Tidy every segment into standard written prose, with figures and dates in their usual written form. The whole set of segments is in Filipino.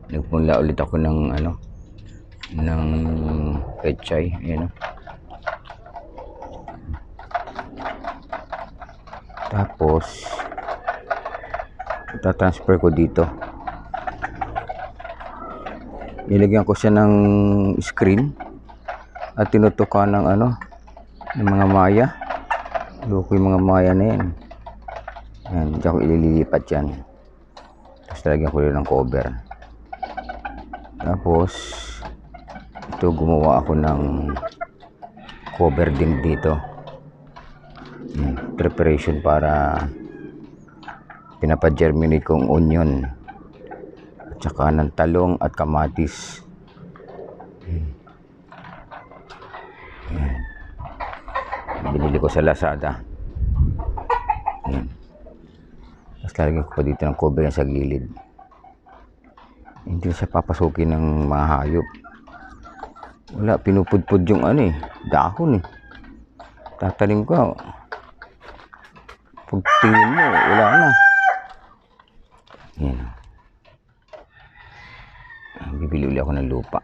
nagpunla ulit ako ng ng pechay. Ayan, tapos itatransfer ko dito. Nilagyan ko siya ng screen at tinutukan ng ng mga maya. Loko yung mga maya na yan. Yan, diyan ko ililipat yan. Tapos talagyan ko rin ng cover. Tapos ito, gumawa ako ng cover din dito. Preparation para pinapa-germinate kong onion at saka ng talong at kamatis. Binili ko sa Lazada. Ayan. Tapos lalagyan ko pa dito ng cover sa gilid. Hindi siya papasukin ng mga hayop. Wala, pinupudpud yung dahon tatanim ko. Pag tingin mo, wala na. Ayan. Bibili ulit ako ng lupa.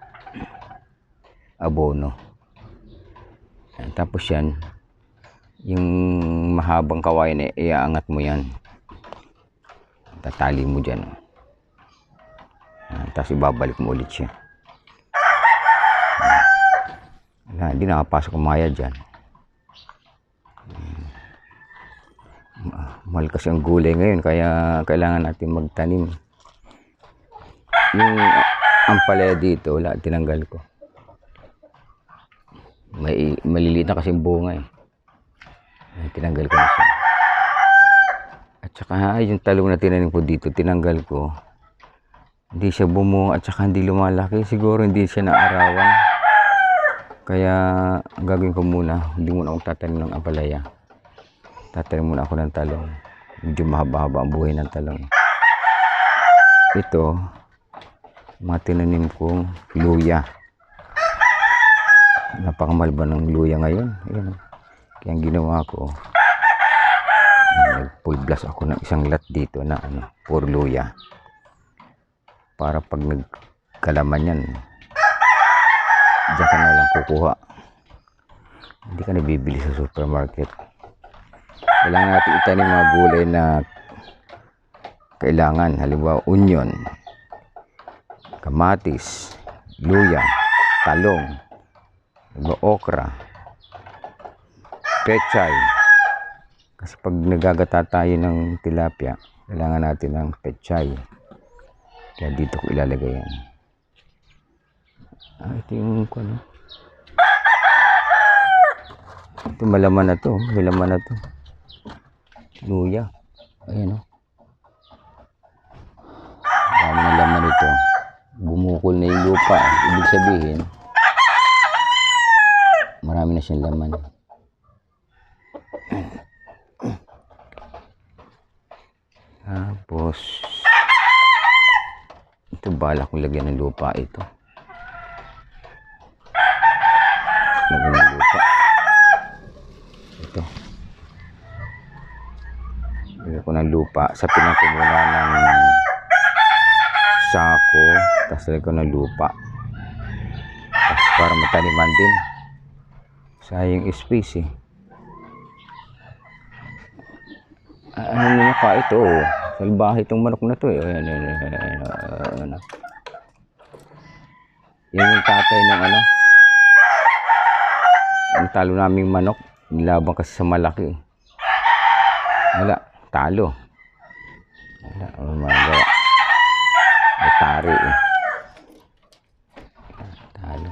Abono. Ayan. Tapos yan, yung mahabang kawayan iaangat mo yan. Tatali mo dyan. Tapos ibabalik mo ulit siya. Wala, hindi nakapasok ang maya dyan. Mahal kasi ang gulay ngayon, kaya kailangan natin magtanim. Yung ampalaya dito, wala, tinanggal ko. Maliliit na kasi bunga tinanggal ko na siya. At saka yung talong na tinanim ko dito, tinanggal ko. Hindi siya bumunga at saka hindi lumalaki. Siguro hindi siya naarawan. Kaya gagawin ko muna, hindi muna akong tatanim ng ampalaya. Tatanim muna ako ng talong. Medyo mahaba-haba ang buhay ng talong. Ito, mga tinanim kong luya. Napakamahal ba ng luya ngayon? Ayan. Kaya ang ginawa ko, nag-full blast ako ng isang lot dito na puro luya. Para pag nagkalaman yan, diyan ka na lang kukuha. Hindi ka nabibili sa supermarket. Kailangan natin itanim mga gulay na kailangan. Halimbawa, onion, kamatis, luya, talong, okra, pechay. Kasi pag nagagata tayo ng tilapia, kailangan natin ng pechay. Kaya dito ko ilalagay yan. Ito yung ito malaman na to. Malaman na to. Luya. Ayan dami ng laman ito. Bumukol na yung lupa. Ibig sabihin, marami na siyang laman. Tapos ito, balak kong lagyan ng lupa ito. Lagyan ng lupa. Ito. Lagyan ko ng lupa. Sapinan ko muna ng sako. Tapos lagyan ko ng lupa. Tapos para mataniman din. Sayang space Ano nyo pa ito? Salbahe itong manok na to Ayan. Yan yung tatay ng ang talo naming manok. Nilaban kasi sa malaki. Wala, talo. Wala, magawa. May tari talo.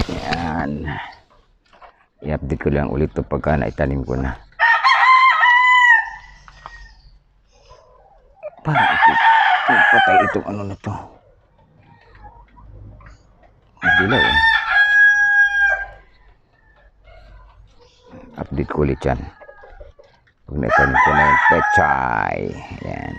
Yan. I-update ko lang ulit ito pagka naitanim ko na. Parang patay itong na to. Dilaw Update ko ulit yan. Pag naitanim ko na yung pechay. Yan.